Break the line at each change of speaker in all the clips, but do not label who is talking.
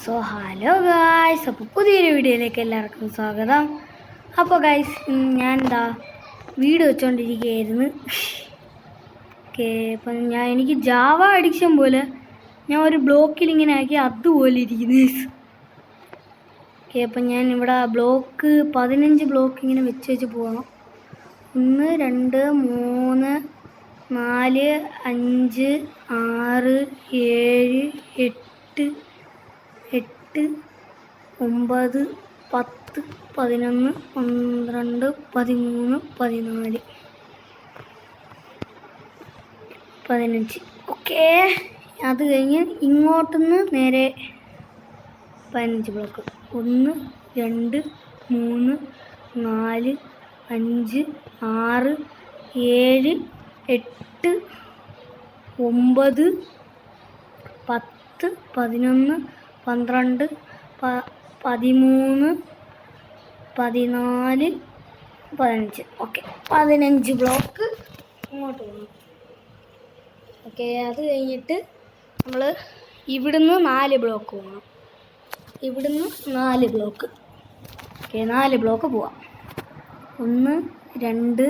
Hello guys, അപ്പോൾ പുതിയൊരു വീഡിയോയിലേക്ക് എല്ലാവർക്കും സ്വാഗതം. അപ്പോൾ ഗായ്സ്, ഞാൻ വീഡിയോ വെച്ചുകൊണ്ടിരിക്കുകയായിരുന്നു. അപ്പം എനിക്ക് ജാവ അഡിക്ഷൻ പോലെ ഞാൻ ഒരു ബ്ലോക്കിൽ ഇങ്ങനെ ആക്കി അതുപോലെ ഇരിക്കുന്നു. അപ്പം ഞാൻ ഇവിടെ 15 ബ്ലോക്ക് ഇങ്ങനെ വെച്ച് പോകണം. 1 2 3 4 5 6 7 8 8 9 10 11 12 13 14 15. ഓക്കെ, അത് കഴിഞ്ഞ് ഇങ്ങോട്ടുനിന്ന് നേരെ 15 ബ്ലോക്ക്. 1 2 3 4 5 6 7 8 9 10 11 12 13 14 15. ഓക്കെ, 15 ബ്ലോക്ക് ഇങ്ങോട്ട് പോകണം. ഓക്കെ, അത് കഴിഞ്ഞിട്ട് നമ്മൾ ഇവിടുന്ന് 4 ബ്ലോക്ക് പോകണം. ഇവിടുന്ന് 4 ബ്ലോക്ക്. ഓക്കെ, 4 ബ്ലോക്ക് പോവാം. 1 2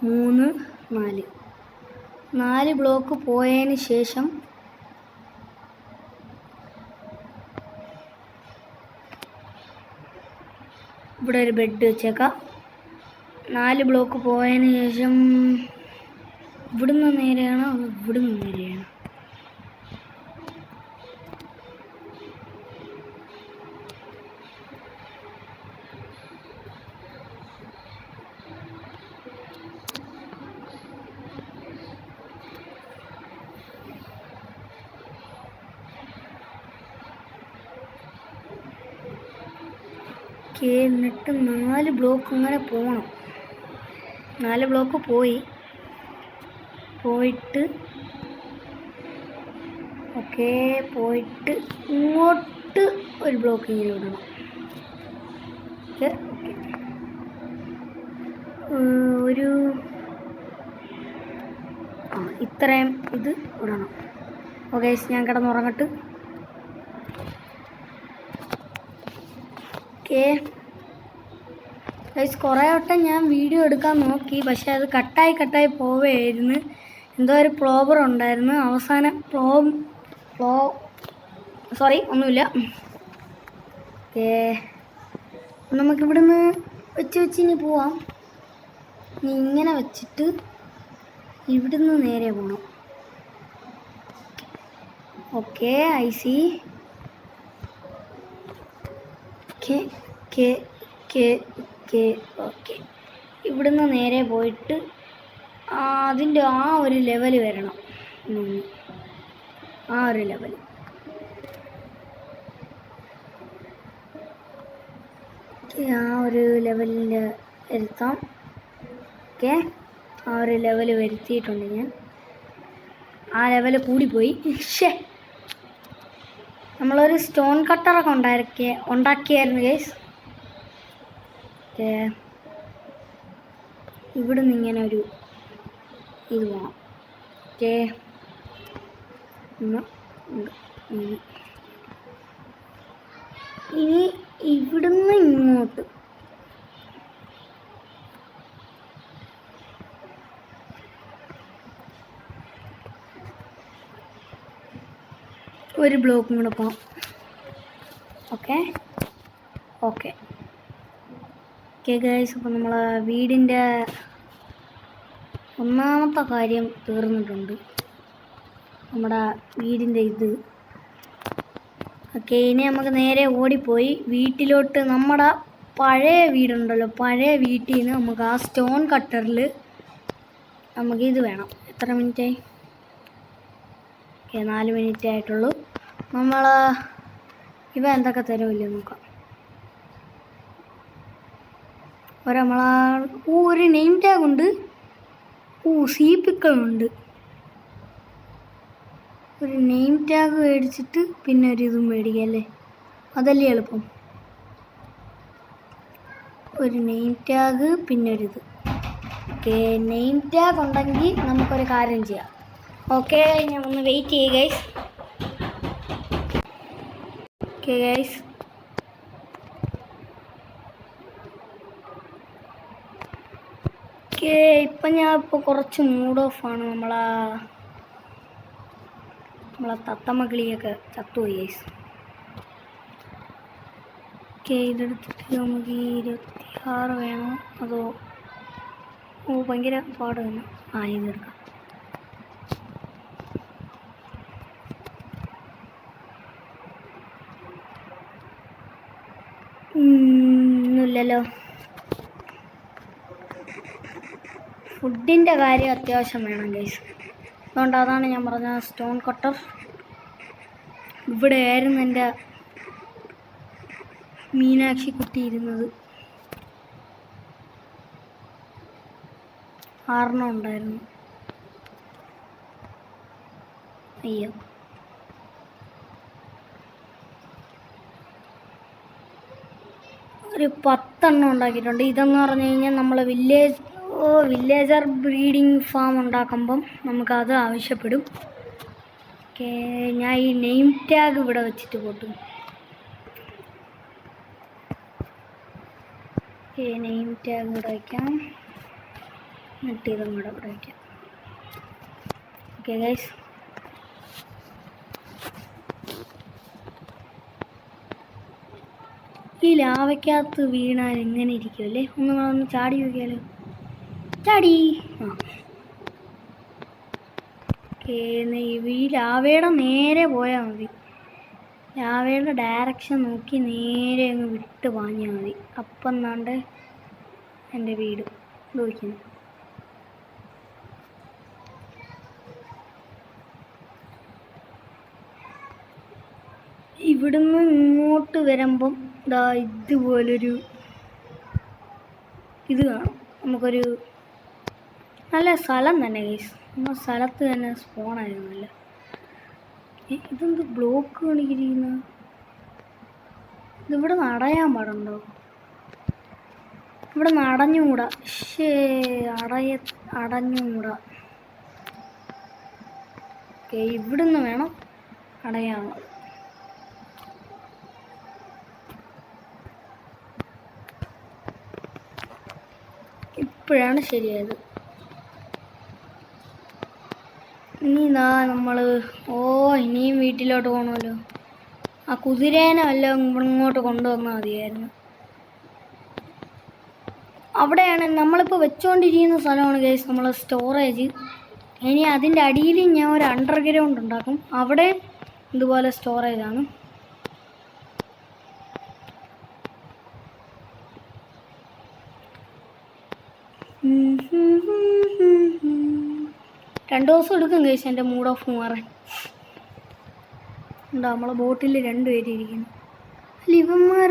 3 4 ബ്ലോക്ക് പോയതിന് ശേഷം ഇവിടെ ഒരു ബെഡ് വെച്ചേക്കാം. 4 ബ്ലോക്ക് പോയതിന് ശേഷം ഇവിടുന്ന് നേരെയാണോ ഇവിടുന്ന് നേരെയാണോ? എന്നിട്ട് 4 ബ്ലോക്ക് ഇങ്ങനെ പോകണം. 4 ബ്ലോക്ക് പോയിട്ട് ഓക്കെ, പോയിട്ട് ഇങ്ങോട്ട് ഒരു ബ്ലോക്ക് ഇങ്ങനെ വിടണം. ഓക്കെ, ഒരു ഇത്രയും ഇത് വിടണം. ഓക്കെ, ഞാൻ കിടന്നുറങ്ങട്ട്. ഓക്കെ ഗൈസ്, കുറേ വട്ടം ഞാൻ വീഡിയോ എടുക്കാൻ നോക്കി, പക്ഷെ അത് കട്ടായി പോവുകയായിരുന്നു. എന്തോ ഒരു പ്രോബ്ലം ഉണ്ടായിരുന്നു. അവസാനം ഒന്നുമില്ല. ഓക്കെ, നമുക്കിവിടുന്ന് വെച്ച് ഇനി പോവാം. ഇനി ഇങ്ങനെ വെച്ചിട്ട് ഇവിടുന്ന് നേരെ പോകണം. Okay, I C. ഓക്കെ, ഇവിടുന്ന് നേരെ പോയിട്ട് അതിൻ്റെ ആ ഒരു ലെവൽ വരണം. ആ ഒരു ലെവൽ. ആ ഒരു ലെവലിൽ വരുത്താം. ഓക്കെ, ആ ഒരു ലെവൽ വരുത്തിയിട്ടുണ്ട് ഞാൻ. ആ ലെവൽ കൂടിപ്പോയി. നമ്മളൊരു സ്റ്റോൺ കട്ടറൊക്കെ ഉണ്ടാക്കിയായിരുന്നു ഗൈസ്. ഓക്കെ, ഇവിടുന്ന് ഇങ്ങനെ ഒരു ഇത് പോകണം. ഓക്കെ, ഇനി ഇവിടുന്ന് ഇങ്ങോട്ട് ഒരു ബ്ലോക്കും കൂടെ പോകാം. ഓക്കെ ഗൈസ്, അപ്പോൾ നമ്മൾ വീടിൻ്റെ ഒന്നാമത്തെ കാര്യം തീർന്നിട്ടുണ്ട്. നമ്മുടെ വീടിൻ്റെ ഇത്. ഓക്കെ, ഇനി നമുക്ക് നേരെ ഓടിപ്പോയി വീട്ടിലോട്ട്. നമ്മുടെ പഴയ വീടുണ്ടല്ലോ, പഴയ വീട്ടിൽ നിന്ന് നമുക്ക് ആ സ്റ്റോൺ കട്ടറിൽ നമുക്കിത് വേണം. എത്ര മിനിറ്റായി? ഓക്കെ, 4 മിനിറ്റ് ആയിട്ടുള്ളൂ. നമ്മൾ ഇവ എന്തൊക്കെ തരുമില്ല നോക്കാം. ഒരു നെയിം ടാഗ് ഉണ്ട്. സീപ്പിക്കളുണ്ട്. ഒരു നെയിം ടാഗ് മേടിച്ചിട്ട് പിന്നെ ഒരു ഇതും മേടിക്കാം അല്ലേ? അതല്ലേ എളുപ്പം. ഒരു നെയിം ടാഗ് പിന്നെ ഒരു ഇത്. ഓക്കെ, നെയിം ടാഗ് ഉണ്ടെങ്കിൽ നമുക്കൊരു കാര്യം ചെയ്യാം. ഓക്കെ, ഞാൻ ഒന്ന് വെയിറ്റ് ചെയ്യുക ഗൈസ്. ഓക്കെ ഗൈസ്, ഓക്കെ ഇപ്പം ഞാൻ ഇപ്പോൾ കുറച്ച് മൂഡ് ഓഫാണ്. നമ്മളെ തത്തമ്മ കിളിയൊക്കെ ചത്തുപോയി ഗൈസ്. ഓക്കെ, ഇതെടുത്തിട്ട് നമുക്ക് 26 വേണോ അതോ ഭയങ്കര പാട് തന്നെ. ഇതെടുക്കാം. ഒന്നുമില്ലല്ലോ. ഫുഡിൻ്റെ കാര്യം അത്യാവശ്യം വേണം ഗൈസ്. അതുകൊണ്ട് അതാണ് ഞാൻ പറഞ്ഞ സ്റ്റോൺ കട്ടർ. ഇവിടെ ആയിരുന്നു എൻ്റെ മീനാക്ഷി കുട്ടി ഇരുന്നത്. 6 ഉണ്ടായിരുന്നു. അയ്യോ, ഒരു 10 ഉണ്ടാക്കിയിട്ടുണ്ട്. ഇതെന്ന് പറഞ്ഞു കഴിഞ്ഞാൽ നമ്മൾ വില്ലേജർ ബ്രീഡിങ് ഫാം ഉണ്ടാക്കുമ്പം നമുക്കത് ആവശ്യപ്പെടും. ഓക്കെ, ഞാൻ ഈ നെയിം ടാഗ് ഇവിടെ വെച്ചിട്ട് പോട്ടും. ഓക്കെ, നെയിം ടാഗ് ഇവിടെ വയ്ക്കാം. എന്നിട്ട് ഇതും കൂടെ ഇവിടെ വയ്ക്കാം. ഓക്കെ ഗൈസ്, ഈ ലാവയ്ക്കകത്ത് വീണാൽ എങ്ങനെ ഇരിക്കുമല്ലേ? ഒന്ന് ചാടി നോക്കിയാലോ. ചാടി. ഓക്കെ, ഈ ലാവയുടെ നേരെ പോയാൽ മതി. ലാവയുടെ ഡയറക്ഷൻ നോക്കി നേരെ അങ്ങ് വിട്ട് പാഞ്ഞാൽ മതി. അപ്പം എന്നാണ്ട് എൻ്റെ വീട് നോക്കുന്നു. ഇവിടുന്ന് ഇങ്ങോട്ട് വരുമ്പം ഇതുപോലൊരു ഇത് കാണും. നമുക്കൊരു നല്ല സ്ഥലം തന്നെ ഗൈസ്. നമ്മൾ സ്ഥലത്ത് തന്നെ സ്പോണായിരുന്നില്ല. ഇതെന്ത് ബ്ലോക്ക് കാണിക്കിരിക്കുന്നത്? ഇതിവിടെ നടയാൻ പാടുണ്ടോ? ഇവിടെ നടഞ്ഞുകൂടാ. അടഞ്ഞുകൂടാ. ഓക്കെ, ഇവിടുന്ന് വേണം അടയാനുള്ളത്. ഇപ്പോഴാണ് ശരിയായത്. ഇനി നമ്മൾ ഇനിയും വീട്ടിലോട്ട് പോകണമല്ലോ. ആ കുതിരേനെ വല്ലതും ഇങ്ങോട്ട് കൊണ്ടുവന്നാൽ മതിയായിരുന്നു. അവിടെയാണ് നമ്മളിപ്പോൾ വെച്ചുകൊണ്ടിരിക്കുന്ന സ്ഥലമാണ് ഗൈസ് നമ്മൾ സ്റ്റോറേജ്. ഇനി അതിൻ്റെ അടിയിൽ ഞാൻ ഒരു അണ്ടർഗ്രൗണ്ട് ഉണ്ടാക്കും. അവിടെ ഇതുപോലെ സ്റ്റോറേജാണ്. രണ്ടു ദിവസം എടുക്കും കഴിച്ചു എൻ്റെ മൂഡ് ഓഫ് മാറാൻ. എന്താ നമ്മളെ ബോട്ടിൽ 2 പേര് ഇരിക്കുന്നു. അല്ല, ഇവന്മാർ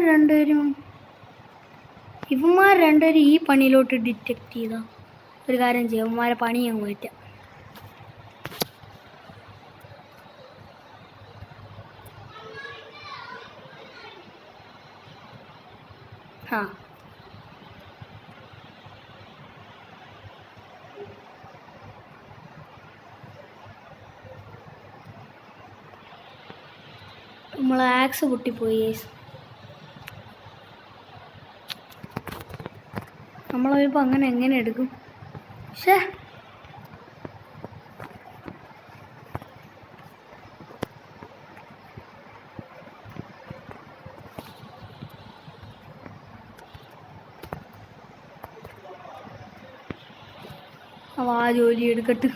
രണ്ടുപേരും ഈ പണിയിലോട്ട് ഡിറ്റക്റ്റ് ചെയ്താൽ ഒരു കാര്യം ചെയ്യാം, ഇവന്മാരെ പണി അങ്ങ് മാറ്റാം. നമ്മളെ ആക്സ് പൊട്ടിപ്പോയി. നമ്മളിപ്പോൾ എങ്ങനെ എടുക്കും? പക്ഷേ ആ ജോലി എടുക്കട്ട്.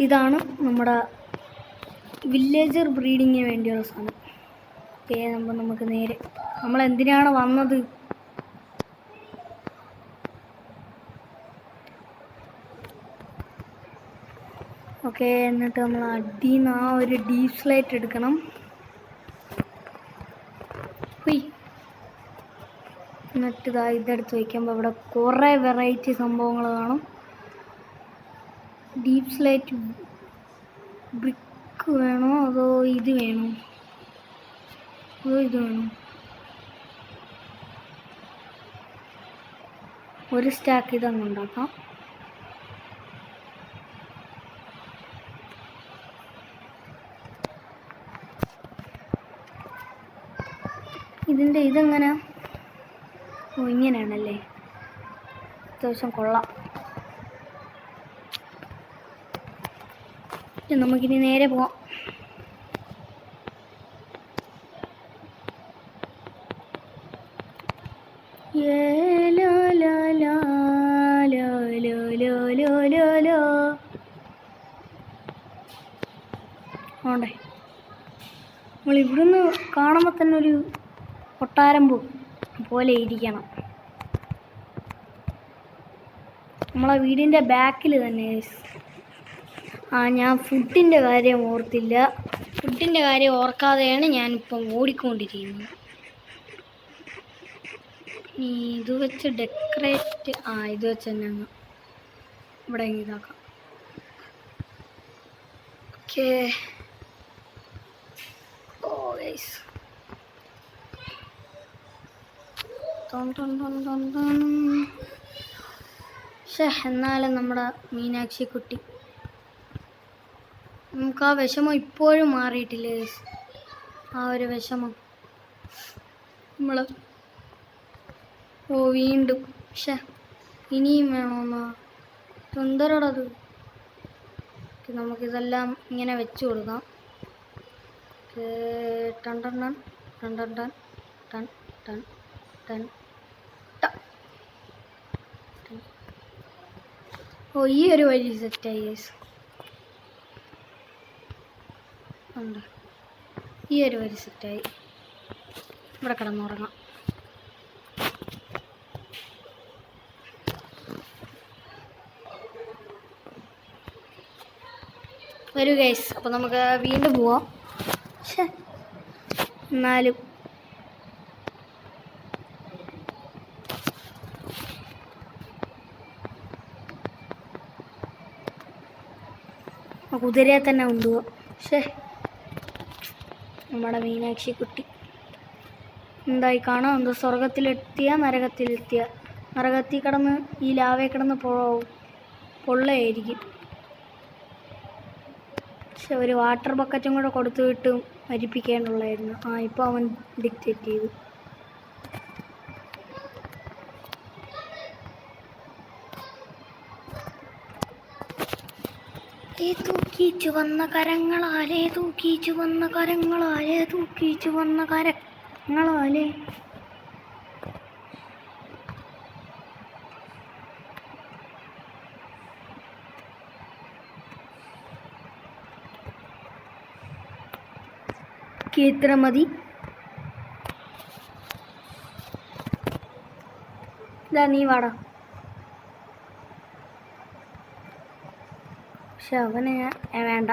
ഇതാണ് നമ്മുടെ വില്ലേജർ ബ്രീഡിങ്ങിന് വേണ്ടിയുള്ള സാധനം. ഓക്കെ, നമുക്ക് നേരെ നമ്മളെന്തിനാണ് വന്നത്? ഓക്കെ, എന്നിട്ട് നമ്മൾ അടിയിൽ നിന്ന് ഒരു ഡീപ് സ്ലൈറ്റ് എടുക്കണം. എന്നിട്ട് ഇതെടുത്ത് വയ്ക്കുമ്പോൾ ഇവിടെ കുറേ വെറൈറ്റി സംഭവങ്ങൾ കാണും. ഡീപ് സ്ലൈറ്റ് ബ്രിക്ക് വേണോ അതോ ഇത് വേണോ? ഇത് വേണം. ഒരു സ്റ്റാക്ക് ഇതങ്ങ് ഉണ്ടാക്കാം. ഇതിൻ്റെ ഇതെങ്ങനെ? ഓ ഇങ്ങനെയാണല്ലേ, അത്യാവശ്യം കൊള്ളാം. നമുക്കിനി നേരെ പോവാം. ആണ്ടേ നമ്മൾ ഇവിടുന്ന് കാണുമ്പോൾ തന്നെ ഒരു കൊട്ടാരമ്പ് പോലെ ഇരിക്കണം. നമ്മളെ വീടിൻ്റെ ബാക്കിൽ തന്നെ. ഞാൻ ഫുഡിൻ്റെ കാര്യം ഓർത്തില്ല. ഫുഡിൻ്റെ കാര്യം ഓർക്കാതെയാണ് ഞാനിപ്പം ഓടിക്കൊണ്ടിരിക്കുന്നത്. ഇത് വെച്ച് ഡെക്കറേറ്റ് ഇത് വെച്ച് തന്നെ അങ്ങ് ഇവിടെ ഇതാക്കാം. ഓക്കേ. എന്നാലും നമ്മുടെ മീനാക്ഷി കുട്ടി, നമുക്ക് ആ വിഷമം ഇപ്പോഴും മാറിയിട്ടില്ലേ? ആ ഒരു വിഷമം നമ്മൾ വീണ്ടും ഇനിയും വേണമെന്നാ സുന്ദരടത്. നമുക്കിതെല്ലാം ഇങ്ങനെ വെച്ച് കൊടുക്കാം. ടൺ ടൺ ടൺ ടൺ ടൺ ടൺ ടൺ ടൺ ടൺ. ഓ ഈ ഒരു വഴി സെറ്റായി ഉണ്ട്. ഈ ഒരു വഴി സെറ്റായി. ഇവിടെ കിടന്നുറങ്ങാം. വരൂ ഗൈസ്, അപ്പോൾ നമുക്ക് വീണ്ടും പോവാം. എന്നാലും കുതിരയെ തന്നെ കൊണ്ടുപോവാം. നമ്മുടെ മീനാക്ഷി കുട്ടി എന്തായി കാണാം? എന്തോ സ്വർഗത്തിലെത്തിയ നരകത്തിലെത്തിയ. നരകത്തിൽ കിടന്ന് ഈ ലാവേ കിടന്ന് പൊള്ളയായിരിക്കും. ഒരു വാട്ടർ ബക്കറ്റും കൂടെ കൊടുത്തു വിട്ടും മരിപ്പിക്കേണ്ടുള്ളായിരുന്നു. ഇപ്പോൾ അവൻ ഡിക്റ്റേറ്റ് ചെയ്തു. തൂക്കി ചുവന്ന കരങ്ങളാലേ, തൂക്കി ചുവന്ന കരങ്ങളാലേ, തൂക്കി ചുവന്ന കരങ്ങളാലേ. ഇത്ര മതി. ഇതാ നീ വാടാ. അവന് വേണ്ട.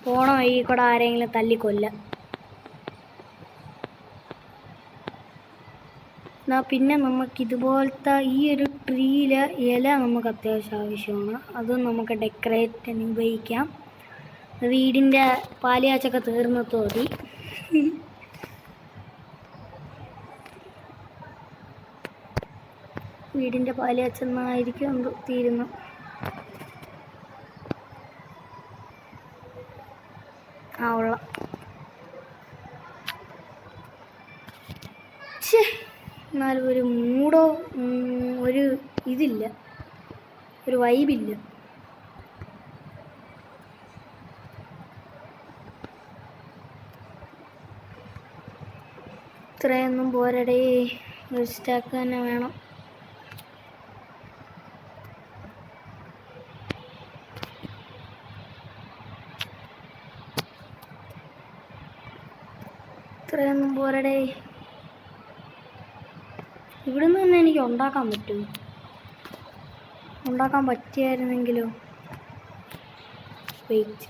പോണ വഴി കൂടെ ആരെങ്കിലും തല്ലിക്കൊല്ല. പിന്നെ നമുക്കിതുപോലത്തെ ഈ ഒരു ട്രീയിലെ ഇല നമുക്ക് അത്യാവശ്യം ആവശ്യമാണ്. അതും നമുക്ക് ഡെക്കറേറ്റിന് ഉപയോഗിക്കാം. വീടിൻ്റെ പാലുകാച്ചൊക്കെ തീർന്നത്തോടി വീടിൻ്റെ പാലുകാച്ചെന്നായിരിക്കും എന്തോ തീരുന്നു. ഉള്ള എന്നാലും ഒരു മൂടോ ഒരു ഇതില്ല, ഒരു വൈബില്ല. ഇത്രയൊന്നും പോരടേ, ഒരു സ്റ്റാക്ക് തന്നെ വേണം. ഇത്രയൊന്നും പോരടേ. ഇവിടുന്ന് തന്നെ എനിക്ക് ഉണ്ടാക്കാൻ പറ്റുമോ? ഉണ്ടാക്കാൻ പറ്റിയായിരുന്നെങ്കിലോ. വെയിറ്റ്,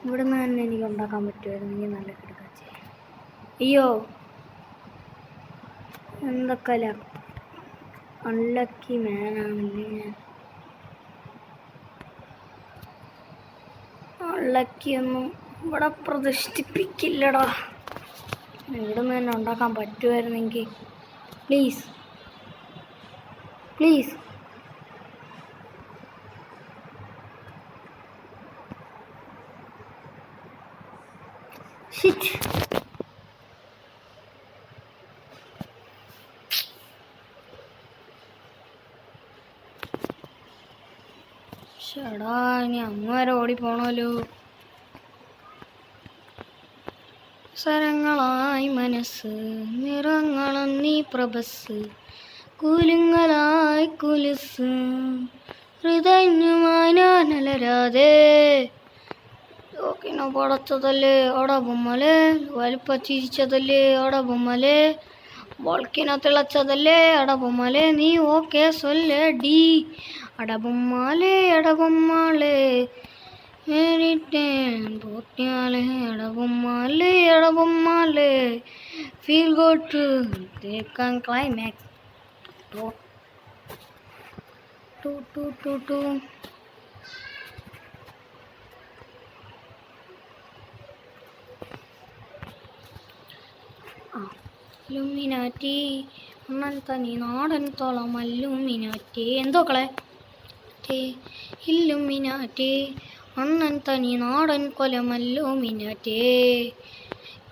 ഇവിടുന്ന് തന്നെ എനിക്ക് ഉണ്ടാക്കാൻ പറ്റുമായിരുന്നെങ്കിൽ നല്ല കിടക്കാച്ചേ. അയ്യോ, എന്തൊക്കെ അൺലക്കി മാനാണല്ലേ ഞാൻ. പള്ളക്കിയൊന്നും ഇവിടെ പ്രതിഷ്ഠിപ്പിക്കില്ലടാ. ഇവിടുന്ന് തന്നെ ഉണ്ടാക്കാൻ പറ്റുമായിരുന്നെങ്കിൽ പ്ലീസ് പ്ലീസ്. ഷിറ്റ്. ഷടാ, ഇനി അങ്ങ് വരെ ഓടിപ്പോണല്ലോ. സരങ്ങളായി മനസ്സ്, നിറങ്ങളീ പ്രഭസ്, കുലുങ്ങലായി കുലുസ്, ഹൃദയമായി ഞാൻ അലരാതെ. ഓക്കിനെ പടച്ചതല്ലേ അടബൊമ്മലേ, വലിപ്പച്ചിരിച്ചതല്ലേ അടബൊമ്മലേ, ബോൾക്കിനെ തിളച്ചതല്ലേ അടബൊമ്മലേ, നീ ഓക്കെ സൊല്ലടി അടബൊമ്മാലേ അടബൊമ്മാലേ, പോട്ടിയാലേ അടബൊമ്മാലേ അടബൊമ്മാലേ, ഫീൽ ഗുഡ് തേക്കാൻ ക്ലൈമാക്സ്. ടു ടു ടു ടു. അല്ലുമിനാറ്റി അണ്ണൻ തനി നാടൻ തോളം അല്ലുമിനാറ്റി. എന്തോക്കളെ ഇല്ലുമിനാറ്റി അണ്ണൻ തനി നാടൻ കൊലമല്ലുമിനാറ്റേ.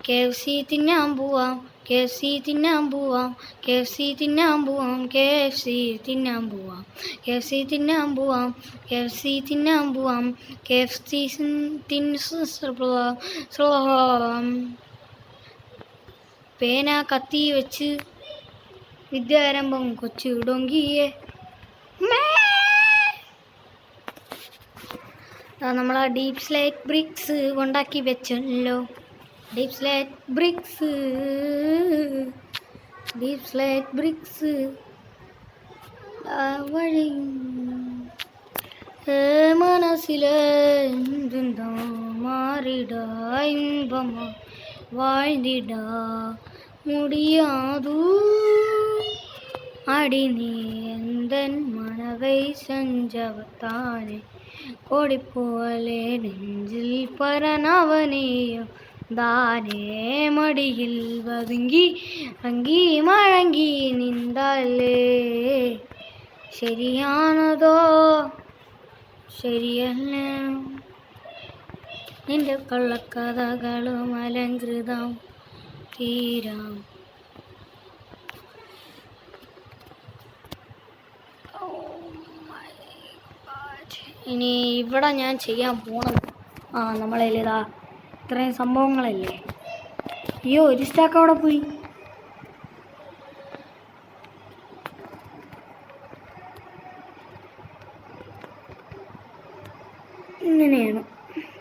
KFC തിന്നാൻ പോവാം, KFC തിന്നാൻ പോവാം, KFC തിന്നാൻ പോവാം, KFC തിന്നാൻ പോവാം, KFC തിന്നാൻ പോവാം, KFC തിന്നാൻ പോവാം, KFC തിന്നാം. പേന കത്തി വെച്ച് വിദ്യാരംഭം കൊച്ചു ഡൊങ്കിയെ. നമ്മളാ ഡീപ് സ്ലേറ്റ് ബ്രിക്സ് ഉണ്ടാക്കി വെച്ചല്ലോ. Deepslate bricks, deepslate bricks വഴി മനസ്സിലെ മാറിടാ ഇമ്പമാ வாழ்ந்திடா முடியாது அடி நீ எந்தன் மனதை செஞ்சவத்தானே, கொடி போலே நெஞ்சில் பரனவனேயோ தானே, மடியில் வதுங்கி அங்கி மழங்கி நின்றாலே, ശരിയാണതോ ശരിയല്ല നിന്റെ കള്ളക്കഥകളും അലങ്കൃതം തീരാം. ഇനി ഇവിടെ ഞാൻ ചെയ്യാൻ പോണത് നമ്മളതിലിതാ ഇത്രയും സംഭവങ്ങളല്ലേ. അയ്യോ, ഒരു സ്റ്റാക്ക് അവിടെ പോയി. ഇങ്ങനെയാണ്.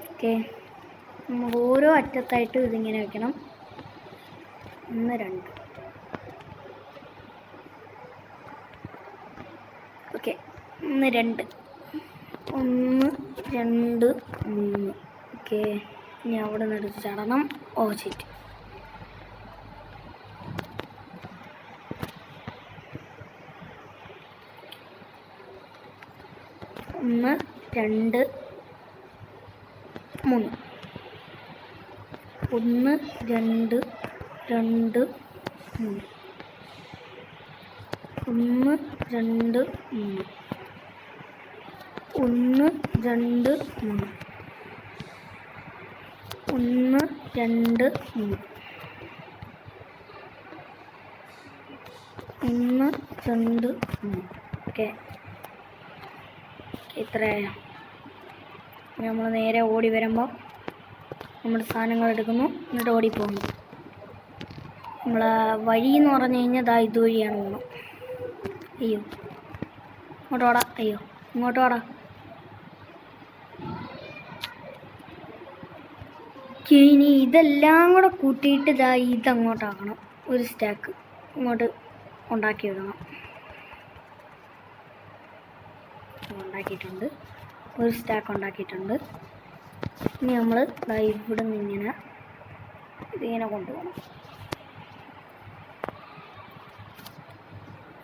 ഓക്കെ, നമുക്ക് ഓരോ അറ്റത്തായിട്ട് ഇതിങ്ങനെ വെക്കണം. 1 2. ഓക്കെ, 1 2 1 2 3. ഓക്കെ, ഇനി അവിടെ നിന്ന് എടുത്ത് ചടണം. ഓ ശരി. ഒന്ന് രണ്ട് മൂന്ന്. 1 2 2 3. 1 2 3. 1 2 3. 1 2 3. 1 2 3. ഓക്കെ, ഇത്രയായോ? നമ്മൾ നേരെ ഓടി വരുമ്പോൾ നമ്മുടെ സാധനങ്ങൾ എടുക്കുന്നു, എന്നിട്ട് ഓടിപ്പോകുന്നു. നമ്മളെ വഴി എന്ന് പറഞ്ഞു കഴിഞ്ഞാൽ ദാ ഇതുവഴിയാണ് പോകണം. അയ്യോ, ഇങ്ങോട്ടോടാ. അയ്യോ, ഇങ്ങോട്ടോടാ. ഇനി ഇതെല്ലാം കൂടെ കൂട്ടിയിട്ട് ദാ ഇതങ്ങോട്ടാക്കണം. ഒരു സ്റ്റാക്ക് ഇങ്ങോട്ട് ഉണ്ടാക്കി വിടണം. ഉണ്ടാക്കിയിട്ടുണ്ട്, ഒരു സ്റ്റാക്ക് ഉണ്ടാക്കിയിട്ടുണ്ട്. ഇനി നമ്മൾ ഇവിടെ നിന്ന് ഇതിങ്ങനെ കൊണ്ടുപോകണം.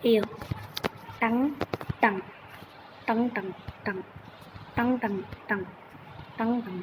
അയ്യോ, tongue tongue tongue tongue tongue tongue tongue tongue tongue tongue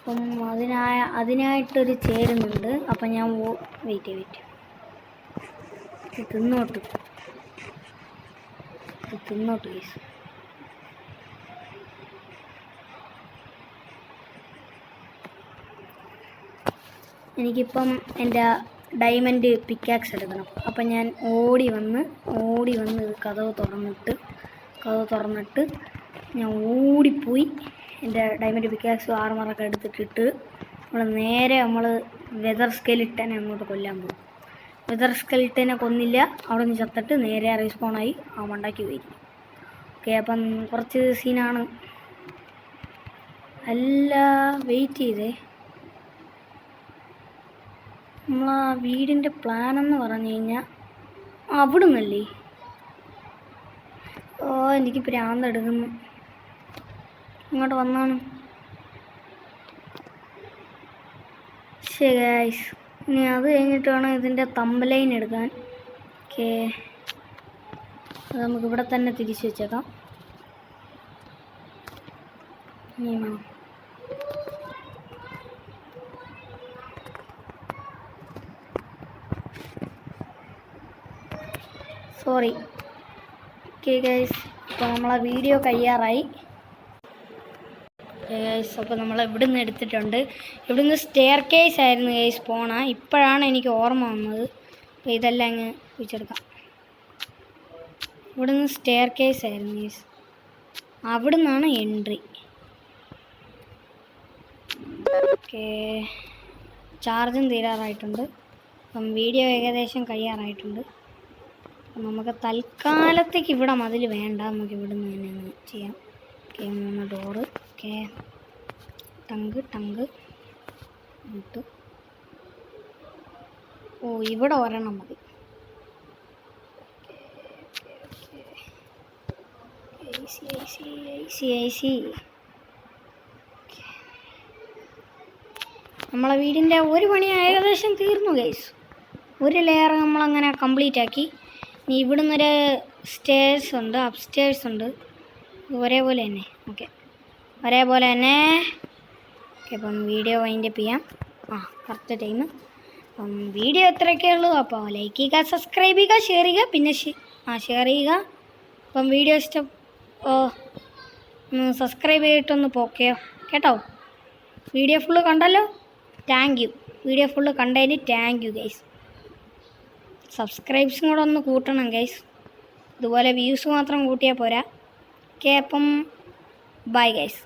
അപ്പം അതിനായിട്ടൊരു ചേരുന്നുണ്ട്. അപ്പം ഞാൻ വെയിറ്റ് തിന്നോട്ട് ഗൈസ്. എനിക്കിപ്പം എൻ്റെ ഡയമണ്ട് പിക്കാക്സ് എടുക്കണം. അപ്പം ഞാൻ ഓടി വന്ന് കതവ് തുറന്നിട്ട് ഞാൻ ഓടിപ്പോയി എൻ്റെ ഡയമണ്ട് പിക്കാക്സും ആർമറൊക്കെ എടുത്തിട്ടിട്ട് നമ്മൾ വെതർ സ്കെലിട്ടനെ അങ്ങോട്ട് കൊല്ലാൻ പോകും. വെതർ സ്കെലിട്ടനെ കൊന്നില്ല, അവിടെ നിന്ന് ചത്തിട്ട് നേരെ റീസ്പോണായി ആ മണ്ടാക്കി പോയി. ഓക്കെ, അപ്പം കുറച്ച് സീനാണ്. അല്ല, വെയിറ്റ് ചെയ്തേ. നമ്മളാ വീടിൻ്റെ പ്ലാനെന്ന് പറഞ്ഞു കഴിഞ്ഞാൽ അവിടെ നിന്നല്ലേ? എനിക്ക് ഭ്രാന്തെടുക്കുന്നു. ഇങ്ങോട്ട് വന്നാണ്. ശരി ഗൈസ്, ഇനി അത് കഴിഞ്ഞിട്ട് വേണം ഇതിൻ്റെ തമ്പലൈൻ എടുക്കാൻ. ഓക്കെ, അത് നമുക്കിവിടെ തന്നെ തിരിച്ചു വെച്ചേക്കാം. സോറി. ഓക്കെ ഗൈസ്, അപ്പോൾ നമ്മളെ വീഡിയോ കഴിയാറായി. ഗൈസ്, അപ്പോൾ നമ്മൾ ഇവിടുന്ന് എടുത്തിട്ടുണ്ട്. ഇവിടുന്ന് സ്റ്റെയർ കേസ് ആയിരുന്നു ഗൈസ് ഇപ്പോഴാണ് എനിക്ക് ഓർമ്മ വന്നത്. അപ്പോൾ ഇതെല്ലാം അങ്ങ് വെച്ചെടുക്കാം. ഇവിടുന്ന് സ്റ്റെയർ കേസ് ആയിരുന്നു ഗൈസ്, അവിടെ നിന്നാണ് എൻട്രി. ഓക്കെ, ചാർജും തീരാറായിട്ടുണ്ട്. അപ്പം വീഡിയോ ഏകദേശം കഴിയാറായിട്ടുണ്ട്. അപ്പം നമുക്ക് തൽക്കാലത്തേക്ക് ഇവിടെ മതിൽ വേണ്ട, നമുക്ക് ഇവിടെ നിന്ന് തന്നെ ഒന്ന് ചെയ്യാം. Okay, 3 door. ഓക്കെ, ടങ്ക് ഇട്ട്. ഇവിടെ ഒരെണ്ണം മതി. ഐസി. നമ്മളെ വീടിൻ്റെ ഒരു പണി ഏകദേശം തീർന്നു ഗൈസ്. ഒരു ലെയർ നമ്മളങ്ങനെ കംപ്ലീറ്റ് ആക്കി. ഇനി ഇവിടുന്നൊരു സ്റ്റേഴ്സ് ഉണ്ട്, അപ്സ്റ്റേഴ്സ് ഉണ്ട്, ഒരേപോലെ തന്നെ. ഓക്കെ, ഒരേപോലെ തന്നെ. ഓക്കെ, അപ്പം വീഡിയോ വൈൻഡപ്പ് ചെയ്യാം. Correct time. അപ്പം വീഡിയോ ഇത്രയൊക്കെ ഉള്ളൂ. അപ്പോൾ ലൈക്ക് ചെയ്യുക, സബ്സ്ക്രൈബ് ചെയ്യുക, ഷെയർ ചെയ്യുക, പിന്നെ ഷെയർ ചെയ്യുക. അപ്പം വീഡിയോ ഇഷ്ടം സബ്സ്ക്രൈബ് ചെയ്തിട്ടൊന്ന് പോക്കെയോ കേട്ടോ. വീഡിയോ ഫുള്ള് കണ്ടല്ലോ, താങ്ക് യു. വീഡിയോ ഫുള്ള് കണ്ടതിന് താങ്ക് യു ഗൈസ്. സബ്സ്ക്രൈബ്സും കൂടെ ഒന്ന് കൂട്ടണം ഗൈസ്. ഇതുപോലെ വ്യൂസ് മാത്രം കൂട്ടിയാൽ പോരാ. ഓക്കെ, അപ്പം ബൈ ഗൈസ്.